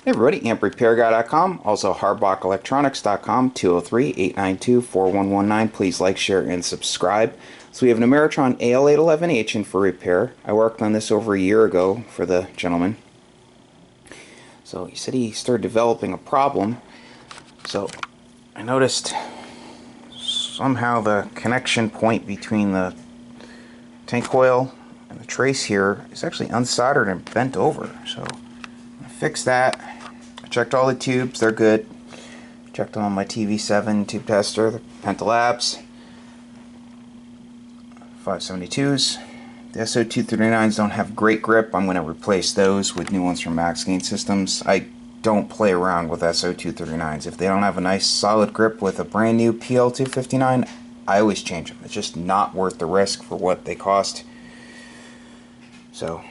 Hey everybody, amprepairguy.com, also hardbackelectronics.com, 203-892-4119. Please like, share, and subscribe. So we have an Ameritron Al811h in for repair. I worked on this over a year ago for the gentleman. So he said he started developing a problem. So I noticed somehow the connection point between the tank coil and the trace here is actually unsoldered and bent over. So fix that. I checked all the tubes, they're good. Checked them on my TV7 tube tester, the Penta Labs 572s. The SO239s don't have great grip. I'm going to replace those with new ones from Max Gain Systems. I don't play around with SO239s. If they don't have a nice solid grip with a brand new PL259, I always change them. It's just not worth the risk for what they cost. So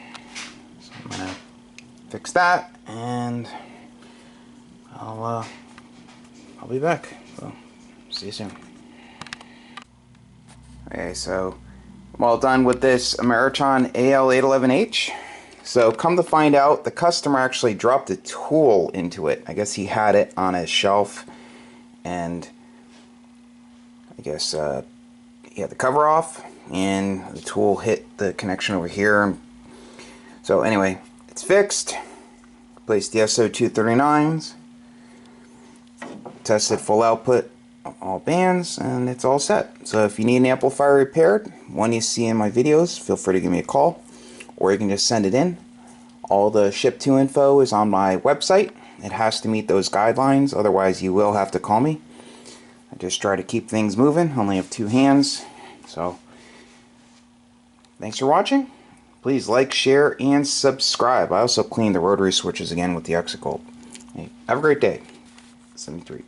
I'm going to fix that, and I'll be back. So see you soon. Okay, so I'm all done with this Ameritron Al811h. So come to find out, the customer actually dropped a tool into it. I guess he had it on his shelf, and I guess he had the cover off, and the tool hit the connection over here. So anyway, it's fixed. Replaced the SO239s. Tested full output of all bands, and it's all set. So if you need an amplifier repaired, one you see in my videos, feel free to give me a call, or you can just send it in. All the ship to info is on my website. It has to meet those guidelines, otherwise you will have to call me. I just try to keep things moving. I only have two hands. So thanks for watching. Please like, share, and subscribe. I also cleaned the rotary switches again with the Exocold. Hey, have a great day. 73.